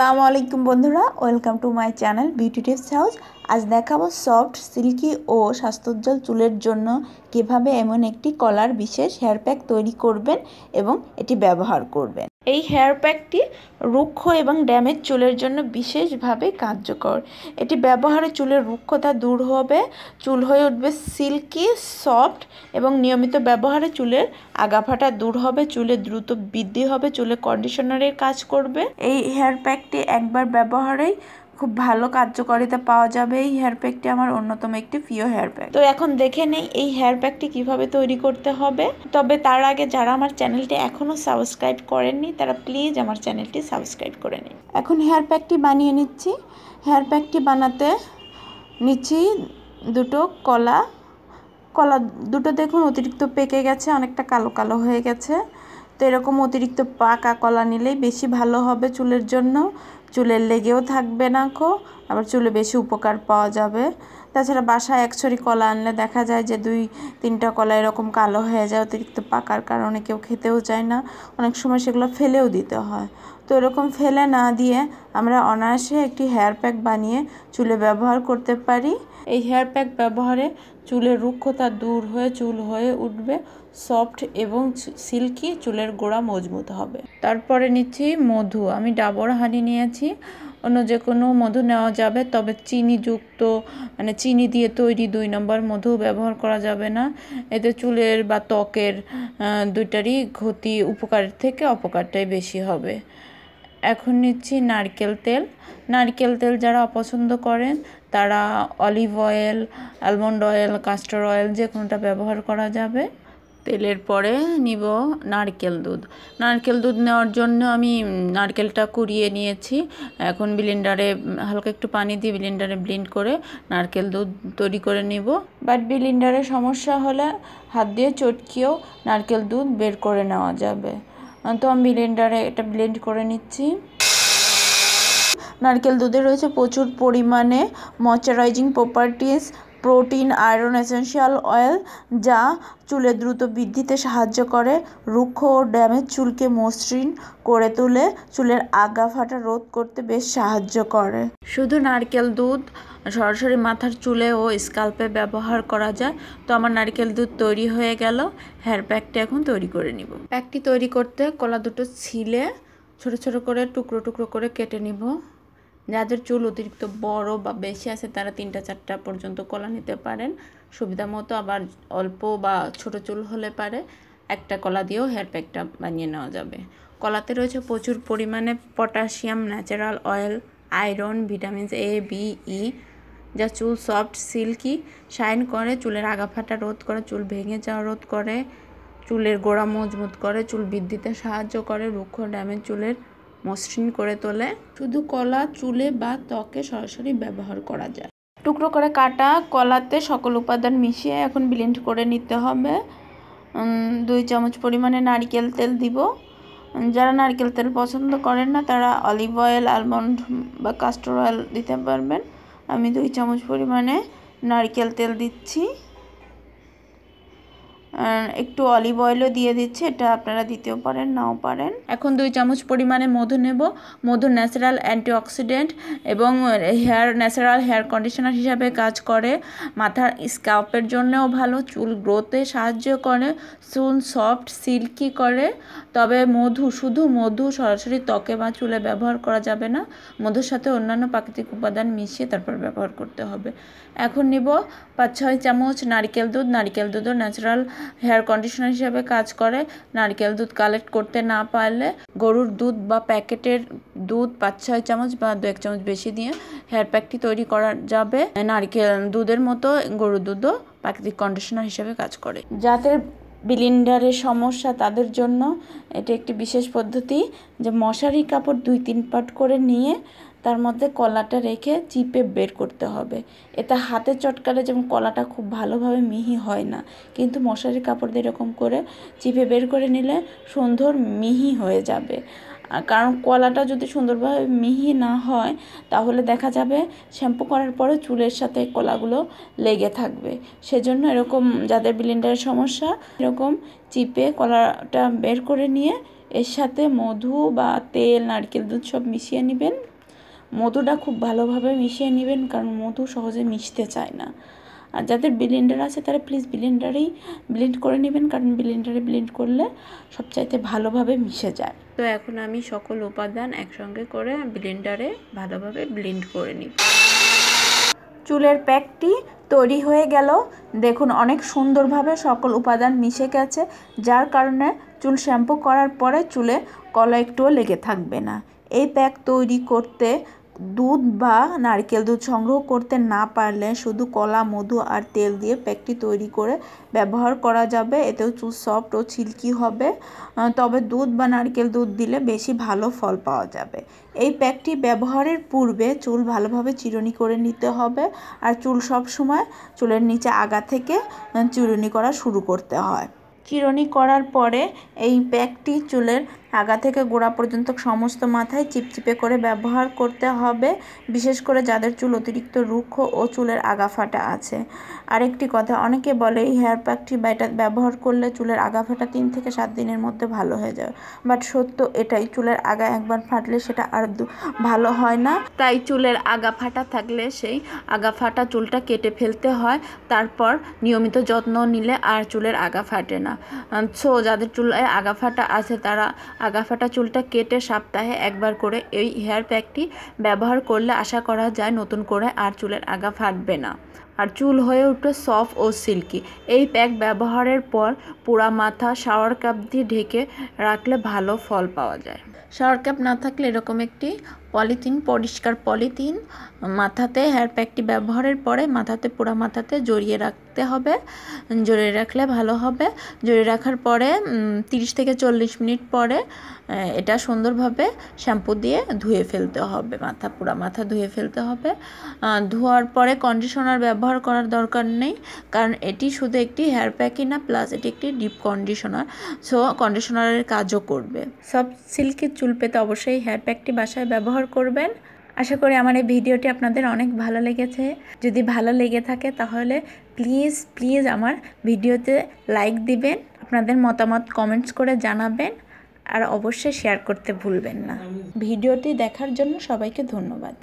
আসসালামু আলাইকুম বন্ধুরা, welcome to my channel beauty tips house. আজ দেখাবো সফট, সিল্কি ও স্বাস্থ্যোজ্জ্বল চুলের জন্য কিভাবে এমন একটি কলার বিশেষ হেয়ার প্যাক তৈরি করবেন এবং এটি ব্যবহার করবেন। এই হেয়ার প্যাকটি রুক্ষ এবং ড্যামেজ চুলের জন্য বিশেষভাবে কার্যকর। এটি ব্যবহারে চুলের রুক্ষতা দূর হবে, চুল হয়ে উঠবে সিল্কি, সফট এবং নিয়মিত ব্যবহারে চুলের আগাফাটা দূর হবে, চুলের দ্রুত বৃদ্ধি হবে, চুলে কন্ডিশনারের কাজ করবে। এই হেয়ার প্যাকটি একবার ব্যবহারেই খুব ভালো কার্যকারিতা পাওয়া যাবে। এই হেয়ার প্যাকটি আমার অন্যতম একটি প্রিয় হেয়ার প্যাক। তো এখন দেখে নেই এই হেয়ার প্যাকটি কিভাবে তৈরি করতে হবে। তবে তার আগে যারা আমার চ্যানেলটি এখনও সাবস্ক্রাইব করেননি তারা প্লিজ আমার চ্যানেলটি সাবস্ক্রাইব করে নিন। এখন হেয়ার প্যাকটি বানিয়ে নিচ্ছি। হেয়ার প্যাকটি বানাতে নিচ্ছি দুটো কলা দুটো দেখুন অতিরিক্ত পেকে গেছে, অনেকটা কালো কালো হয়ে গেছে। তো এরকম অতিরিক্ত পাকা কলা নিলেই বেশি ভালো হবে চুলের জন্য, চুলের লেগেও থাকবে না আবার চুলে বেশি উপকার পাওয়া যাবে। তাছাড়া বাসায় এক ছড়ি কলা আনলে দেখা যায় যে 2-3টা কলা এরকম কালো হয়ে যায় অতিরিক্ত পাকার কারণে, কেউ খেতেও চায় না, অনেক সময় সেগুলো ফেলেও দিতে হয়। তো এরকম ফেলে না দিয়ে আমরা অনায়াসে একটি হেয়ার প্যাক বানিয়ে চুলে ব্যবহার করতে পারি। এই হেয়ার প্যাক ব্যবহারে চুলের রুক্ষতা দূর হয়ে চুল হয়ে উঠবে সফট এবং সিল্কি, চুলের গোড়া মজবুত হবে। তারপরে নিচ্ছি মধু। আমি ডাবর হানি নিয়েছি, অন্য যে কোনো মধু নেওয়া যাবে, তবে চিনিযুক্ত মানে চিনি দিয়ে তৈরি 2 নম্বর মধু ব্যবহার করা যাবে না। এতে চুলের বা ত্বকের দুইটারই ক্ষতি, উপকারের থেকে অপকারটাই বেশি হবে। এখন নিচ্ছি নারকেল তেল। নারকেল তেল যারা অপছন্দ করেন তারা olive oil, almond oil, castor oil যে কোনোটা ব্যবহার করা যাবে। তেলের পরে নিব নারকেল দুধ। নারকেল দুধ নেওয়ার জন্য আমি নারকেলটা কুড়িয়ে নিয়েছি। এখন ব্লেন্ডারে হালকা একটু পানি দিয়ে ব্লেন্ডারে ব্লেন্ড করে নারকেল দুধ তৈরি করে নিব। বাট ব্লেন্ডারে সমস্যা হলে হাত দিয়ে চটকিয়েও নারকেল দুধ বের করে নেওয়া যাবে। তো আমি ব্লেন্ডারে এটা ব্লেন্ড করে নিচ্ছি। নারকেল দুধে রয়েছে প্রচুর পরিমাণে moisturising properties, protein, iron, essential oil, যা চুলের দ্রুত বৃদ্ধিতে সাহায্য করে, রুক্ষ ও ড্যামেজ চুলকে মসৃণ করে তুলে, চুলের আগা ফাটা রোধ করতে বেশ সাহায্য করে। শুধু নারকেল দুধ সরাসরি মাথার চুলে ও স্কাল্পে ব্যবহার করা যায়। তো আমার নারকেল দুধ তৈরি হয়ে গেল। হেয়ার প্যাকটা এখন তৈরি করে নিব। প্যাকটি তৈরি করতে কলা দুটো ছিলে ছোট ছোট করে টুকরো টুকরো করে কেটে নিব। যাদের চুল অতিরিক্ত বড় বা বেশি আছে তারা 3-4টা পর্যন্ত কলা নিতে পারেন সুবিধা মতো, আবার অল্প বা ছোট চুল হলে পারে একটা কলা দিয়েও হেয়ার প্যাকটা বানিয়ে নেওয়া যাবে। কলাতে রয়েছে প্রচুর পরিমাণে potassium, natural oil, iron, vitamins A, B, E, যা চুল সফট, সিল্কি, শাইন করে, চুলের আগা ফাটা রোধ করে, চুল ভেঙে যাওয়া রোধ করে, চুলের গোড়া মজবুত করে, চুল বৃদ্ধিতে সাহায্য করে, রুক্ষ ড্যামেজ চুলের মসৃণ করে তোলে। শুধু কলা চুলে বা ত্বকে সরাসরি ব্যবহার করা যায়। টুকরো করে কাটা কলাতে সকল উপাদান মিশিয়ে এখন ব্লেন্ড করে নিতে হবে। 2 চামচ পরিমাণে নারকেল তেল দিব। যারা নারকেল তেল পছন্দ করেন না তারা অলিভ অয়েল, আলমন্ড বা কাস্টর অয়েল দিতে পারবেন। আমি 2 চামচ পরিমাণে নারকেল তেল দিচ্ছি, একটু অলিভ অয়েলও দিয়ে দিচ্ছি, এটা আপনারা দিতেও পারেন নাও পারেন। এখন 2 চামচ পরিমাণে মধু নেব। মধু ন্যাচারাল অ্যান্টিঅক্সিডেন্ট এবং ন্যাচারাল হেয়ার কন্ডিশনার হিসাবে কাজ করে। মাথার স্ক্যাল্পের জন্যও ভালো, চুল গ্রোথে সাহায্য করে, চুল সফট সিল্কি করে। তবে শুধু মধু সরাসরি ত্বকে বা চুলে ব্যবহার করা যাবে না, মধুর সাথে অন্যান্য প্রাকৃতিক উপাদান মিশিয়ে তারপর ব্যবহার করতে হবে। এখন নিব 5-6 চামচ নারকেল দুধ। নারকেল দুধও ন্যাচারাল হেয়ার কন্ডিশনার হিসাবে কাজ করে। নারকেল দুধ কালেক্ট করতে না পারলে গরুর দুধ বা প্যাকেটের দুধ 5-6 চামচ বা 2-1 চামচ বেশি দিয়ে হেয়ার প্যাকটি তৈরি করা যাবে। নারকেল দুধের মতো গরুর দুধও প্রাকৃতিক কন্ডিশনার হিসাবে কাজ করে। যাদের ব্লেন্ডারের সমস্যা তাদের জন্য এটি একটি বিশেষ পদ্ধতি, যে মশারি কাপড় 2-3 পাট করে নিয়ে তার মধ্যে কলাটা রেখে চিপে বের করতে হবে। এটা হাতে চটকালে যেমন কলাটা খুব ভালোভাবে মিহি হয় না, কিন্তু মশারি কাপড় দিয়ে এরকম করে চিপে বের করে নিলে সুন্দর মিহি হয়ে যাবে। কারণ কলাটা যদি সুন্দরভাবে মিহি না হয় তাহলে দেখা যাবে শ্যাম্পু করার পরে চুলের সাথে কলাগুলো লেগে থাকবে। সেজন্য এরকম যাদের ব্লেন্ডারের সমস্যা এরকম চিপে কলাটা বের করে নিয়ে এর সাথে মধু বা তেল, নারকেল দুধ সব মিশিয়ে নেবেন। মধুটা খুব ভালোভাবে মিশিয়ে নেবেন, কারণ মধু সহজে মিশতে চায় না। আর যাদের ব্লেন্ডার আছে তারা প্লিজ ব্লেন্ডারেই ব্লেন্ড করে নেবেন, কারণ ব্লেন্ডারে ব্লেন্ড করলে সবচাইতে ভালোভাবে মিশে যায়। তো এখন আমি সকল উপাদান একসঙ্গে করে ব্লেন্ডারে ভালোভাবে ব্লেন্ড করে নিব। চুলের প্যাকটি তৈরি হয়ে গেল। দেখুন অনেক সুন্দরভাবে সকল উপাদান মিশে গেছে, যার কারণে চুল শ্যাম্পু করার পরে চুলে কলা একটুও লেগে থাকবে না। এই প্যাক তৈরি করতে দুধ বা নারকেল দুধ সংগ্রহ করতে না পারলে শুধু কলা, মধু আর তেল দিয়ে প্যাকটি তৈরি করে ব্যবহার করা যাবে। এতেও চুল সফট ও সিল্কি হবে, তবে দুধ বা নারকেল দুধ দিলে বেশি ভালো ফল পাওয়া যাবে। এই প্যাকটি ব্যবহারের পূর্বে চুল ভালোভাবে চিরুনি করে নিতে হবে, আর চুল সব সময় চুলের নিচে আগা থেকে চিরুনি করা শুরু করতে হয়। চিরুনি করার পরে এই প্যাকটি চুলের আগা থেকে গোড়া পর্যন্ত সমস্ত মাথায় চিপচিপে করে ব্যবহার করতে হবে, বিশেষ করে যাদের চুল অতিরিক্ত রুক্ষ ও চুলের আগা ফাটা আছে। আরেকটি কথা, অনেকে বলে এই হেয়ার প্যাকটি ব্যবহার করলে চুলের আগা ফাটা 3 থেকে 7 দিনের মধ্যে ভালো হয়ে যাবে, বাট সত্য এটাই, চুলের আগা একবার ফাটলে সেটা আর ভালো হয় না। তাই চুলের আগা ফাটা থাকলে সেই আগা ফাটা চুলটা কেটে ফেলতে হয়, তারপর নিয়মিত যত্ন নিলে আর চুলের আগা ফাটে না। সো যাদের চুলে আগা ফাটা আছে তারা আগা ফাটা চুলটা কেটে সপ্তাহে একবার করে এই হেয়ার প্যাকটি ব্যবহার করলে আশা করা যায় নতুন করে আর চুলের আগা ফাটবে না, আর চুল হয়ে উঠবে সফট ও সিল্কি। এই প্যাক ব্যবহারের পর পুরা মাথা শাওয়ার কাপ দিয়ে ঢেকে রাখলে ভালো ফল পাওয়া যায়। শাওয়ার ক্যাপ না থাকলে এরকম একটি পলিথিন, পরিষ্কার পলিথিন মাথাতে হেয়ার প্যাকটি ব্যবহারের পরে পুরা মাথাতে জড়িয়ে রাখতে হবে। জড়িয়ে রাখলে ভালো হবে। জড়িয়ে রাখার পরে 30 থেকে 40 মিনিট পরে এটা সুন্দরভাবে শ্যাম্পু দিয়ে ধুয়ে ফেলতে হবে, পুরা মাথা ধুয়ে ফেলতে হবে। ধোয়ার পরে কন্ডিশনার ব্যবহার করার দরকার নেই, কারণ এটি শুধু একটি হেয়ার প্যাকই না, প্লাস এটি একটি ডিপ কন্ডিশনার, সো কন্ডিশনারের কাজও করবে। সব সিল্কি চুল পেতে অবশ্যই হেয়ার প্যাকটি বাসায় ব্যবহার করবেন। আশা করি আমার এই ভিডিওটি আপনাদের অনেক ভালো লেগেছে। যদি ভালো লেগে থাকে তাহলে প্লিজ আমার ভিডিওতে লাইক দিবেন, আপনাদের মতামত কমেন্টস করে জানাবেন, আর অবশ্যই শেয়ার করতে ভুলবেন না। ভিডিওটি দেখার জন্য সবাইকে ধন্যবাদ।